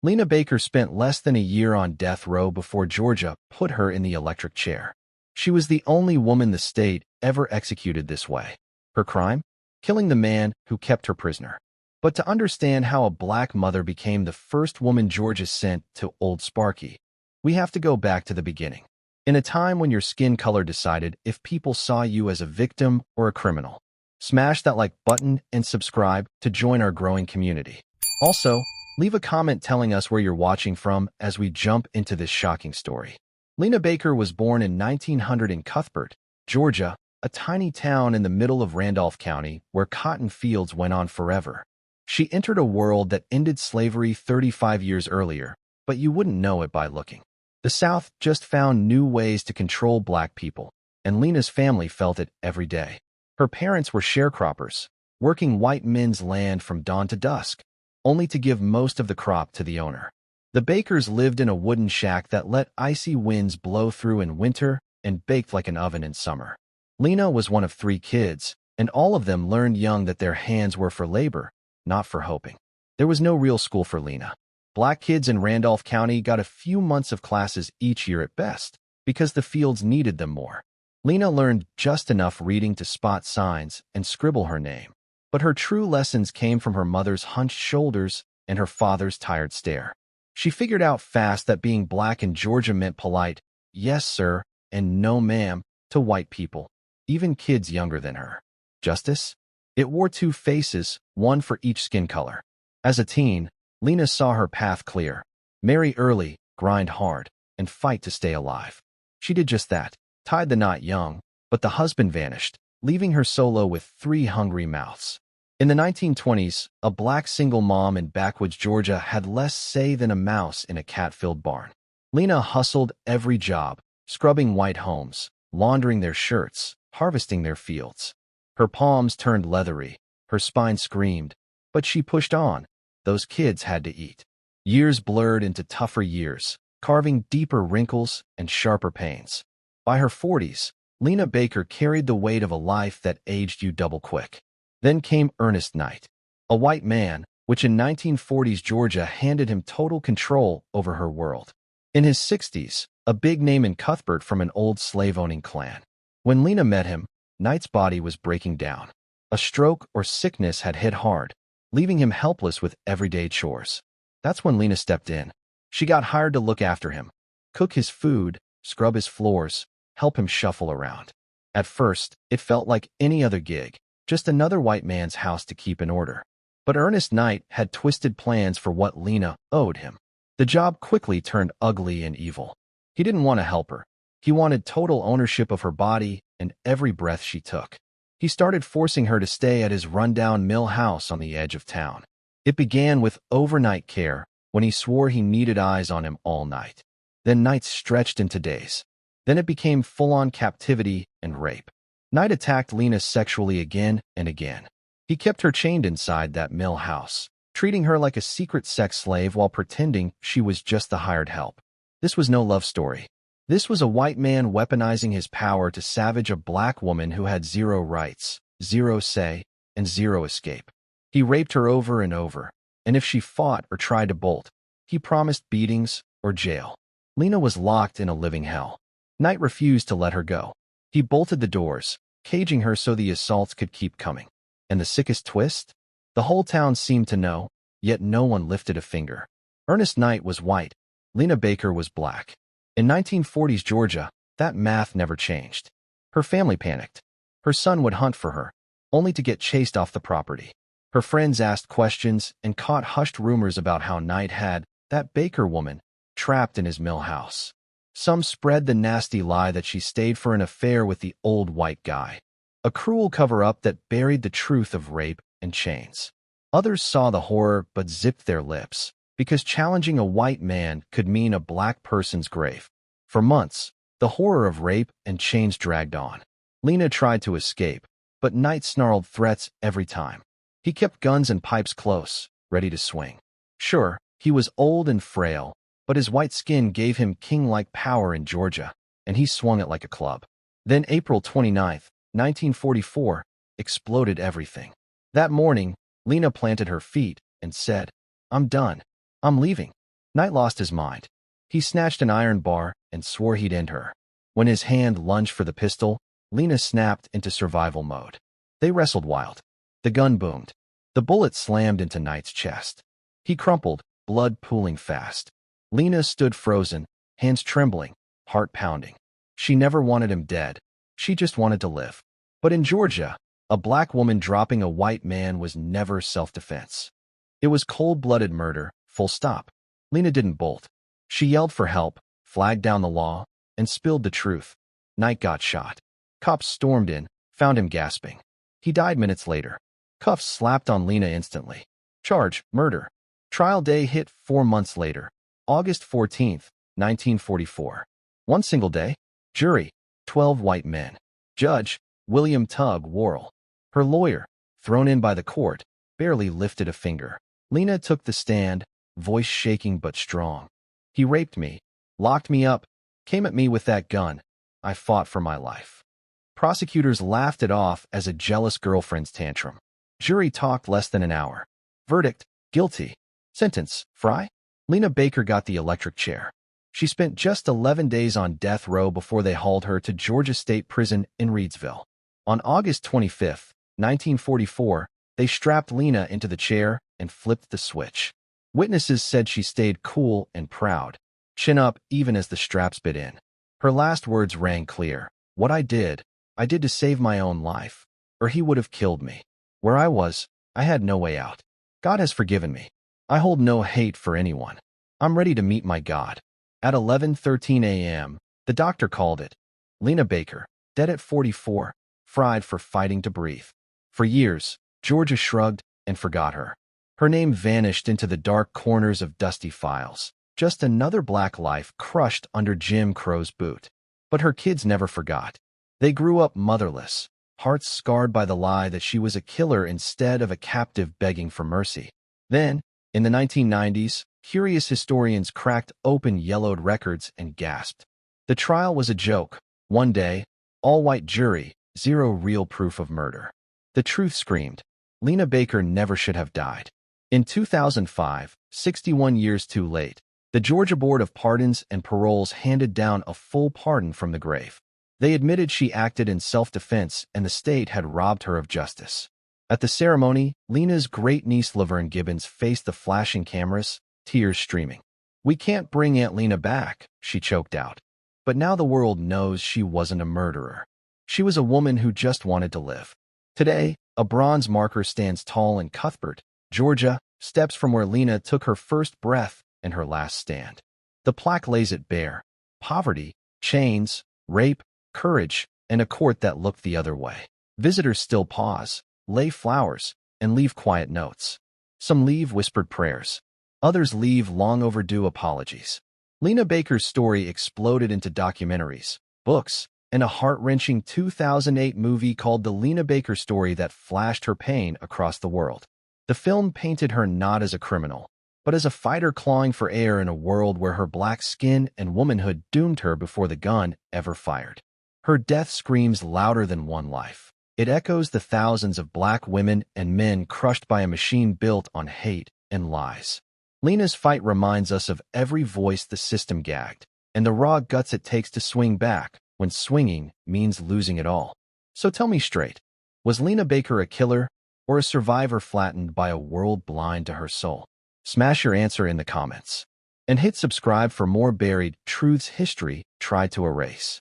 Lena Baker spent less than a year on death row before Georgia put her in the electric chair. She was the only woman the state ever executed this way. Her crime? Killing the man who kept her prisoner. But to understand how a black mother became the first woman Georgia sent to Old Sparky, we have to go back to the beginning. In a time when your skin color decided if people saw you as a victim or a criminal. Smash that like button and subscribe to join our growing community. Also, leave a comment telling us where you're watching from as we jump into this shocking story. Lena Baker was born in 1900 in Cuthbert, Georgia, a tiny town in the middle of Randolph County where cotton fields went on forever. She entered a world that ended slavery 35 years earlier, but you wouldn't know it by looking. The South just found new ways to control black people, and Lena's family felt it every day. Her parents were sharecroppers, working white men's land from dawn to dusk, only to give most of the crop to the owner. The Bakers lived in a wooden shack that let icy winds blow through in winter and baked like an oven in summer. Lena was one of 3 kids, and all of them learned young that their hands were for labor, not for hoping. There was no real school for Lena. Black kids in Randolph County got a few months of classes each year at best, because the fields needed them more. Lena learned just enough reading to spot signs and scribble her name, but her true lessons came from her mother's hunched shoulders and her father's tired stare. She figured out fast that being black in Georgia meant polite, yes, sir, and no, ma'am, to white people, even kids younger than her. Justice? It wore 2 faces, one for each skin color. As a teen, Lena saw her path clear. Marry early, grind hard, and fight to stay alive. She did just that, tied the knot young, but the husband vanished, leaving her solo with 3 hungry mouths. In the 1920s, a black single mom in backwoods Georgia had less say than a mouse in a cat-filled barn. Lena hustled every job, scrubbing white homes, laundering their shirts, harvesting their fields. Her palms turned leathery, her spine screamed, but she pushed on. Those kids had to eat. Years blurred into tougher years, carving deeper wrinkles and sharper pains. By her 40s, Lena Baker carried the weight of a life that aged you double quick. Then came Ernest Knight, a white man, which in 1940s Georgia handed him total control over her world. In his 60s, a big name in Cuthbert from an old slave-owning clan. When Lena met him, Knight's body was breaking down. A stroke or sickness had hit hard, leaving him helpless with everyday chores. That's when Lena stepped in. She got hired to look after him, cook his food, scrub his floors, help him shuffle around. At first, it felt like any other gig, just another white man's house to keep in order. But Ernest Knight had twisted plans for what Lena owed him. The job quickly turned ugly and evil. He didn't want to help her. He wanted total ownership of her body and every breath she took. He started forcing her to stay at his rundown mill house on the edge of town. It began with overnight care, when he swore he needed eyes on him all night. Then nights stretched into days. Then it became full-on captivity and rape. Knight attacked Lena sexually again and again. He kept her chained inside that mill house, treating her like a secret sex slave while pretending she was just the hired help. This was no love story. This was a white man weaponizing his power to savage a black woman who had 0 rights, 0 say, and 0 escape. He raped her over and over, and if she fought or tried to bolt, he promised beatings or jail. Lena was locked in a living hell. Knight refused to let her go. He bolted the doors, caging her so the assaults could keep coming. And the sickest twist? The whole town seemed to know, yet no one lifted a finger. Ernest Knight was white. Lena Baker was black. In 1940s Georgia, that math never changed. Her family panicked. Her son would hunt for her, only to get chased off the property. Her friends asked questions and caught hushed rumors about how Knight had that Baker woman trapped in his mill house. Some spread the nasty lie that she stayed for an affair with the old white guy, a cruel cover-up that buried the truth of rape and chains. Others saw the horror but zipped their lips, because challenging a white man could mean a black person's grave. For months, the horror of rape and chains dragged on. Lena tried to escape, but Knight snarled threats every time. He kept guns and pipes close, ready to swing. Sure, he was old and frail, but his white skin gave him king-like power in Georgia, and he swung it like a club. Then April 29, 1944, exploded everything. That morning, Lena planted her feet and said, "I'm done. I'm leaving." Knight lost his mind. He snatched an iron bar and swore he'd end her. When his hand lunged for the pistol, Lena snapped into survival mode. They wrestled wild. The gun boomed. The bullet slammed into Knight's chest. He crumpled, blood pooling fast. Lena stood frozen, hands trembling, heart pounding. She never wanted him dead. She just wanted to live. But in Georgia, a black woman dropping a white man was never self-defense. It was cold-blooded murder, full stop. Lena didn't bolt. She yelled for help, flagged down the law, and spilled the truth. Knight got shot. Cops stormed in, found him gasping. He died minutes later. Cuffs slapped on Lena instantly. Charge, murder. Trial day hit 4 months later, August 14th, 1944. One single day. Jury, 12 white men. Judge, William Tug Worrell. Her lawyer, thrown in by the court, barely lifted a finger. Lena took the stand, voice shaking but strong. He raped me, locked me up, came at me with that gun. I fought for my life. Prosecutors laughed it off as a jealous girlfriend's tantrum. Jury talked less than an hour. Verdict, guilty. Sentence, fry? Lena Baker got the electric chair. She spent just 11 days on death row before they hauled her to Georgia State Prison in Reidsville. On August 25, 1944, they strapped Lena into the chair and flipped the switch. Witnesses said she stayed cool and proud, chin up even as the straps bit in. Her last words rang clear. What I did to save my own life, or he would have killed me. Where I was, I had no way out. God has forgiven me. I hold no hate for anyone. I'm ready to meet my God. At 11:13 a.m., the doctor called it. Lena Baker, dead at 44, fried for fighting to breathe. For years, Georgia shrugged and forgot her. Her name vanished into the dark corners of dusty files. Just another black life crushed under Jim Crow's boot. But her kids never forgot. They grew up motherless, hearts scarred by the lie that she was a killer instead of a captive begging for mercy. Then, in the 1990s, curious historians cracked open yellowed records and gasped. The trial was a joke. One day, all-white jury, zero real proof of murder. The truth screamed. Lena Baker never should have died. In 2005, 61 years too late, the Georgia Board of Pardons and Paroles handed down a full pardon from the grave. They admitted she acted in self-defense and the state had robbed her of justice. At the ceremony, Lena's great-niece Laverne Gibbons faced the flashing cameras, tears streaming. "We can't bring Aunt Lena back," she choked out. But now the world knows she wasn't a murderer. She was a woman who just wanted to live. Today, a bronze marker stands tall in Cuthbert, Georgia, steps from where Lena took her first breath and her last stand. The plaque lays it bare. Poverty, chains, rape, courage, and a court that looked the other way. Visitors still pause, lay flowers, and leave quiet notes. Some leave whispered prayers. Others leave long overdue apologies. Lena Baker's story exploded into documentaries, books, and a heart-wrenching 2008 movie called The Lena Baker Story that flashed her pain across the world. The film painted her not as a criminal, but as a fighter clawing for air in a world where her black skin and womanhood doomed her before the gun ever fired. Her death screams louder than one life. It echoes the thousands of black women and men crushed by a machine built on hate and lies. Lena's fight reminds us of every voice the system gagged, and the raw guts it takes to swing back when swinging means losing it all. So tell me straight, was Lena Baker a killer or a survivor flattened by a world blind to her soul? Smash your answer in the comments. And hit subscribe for more buried truths history tried to erase.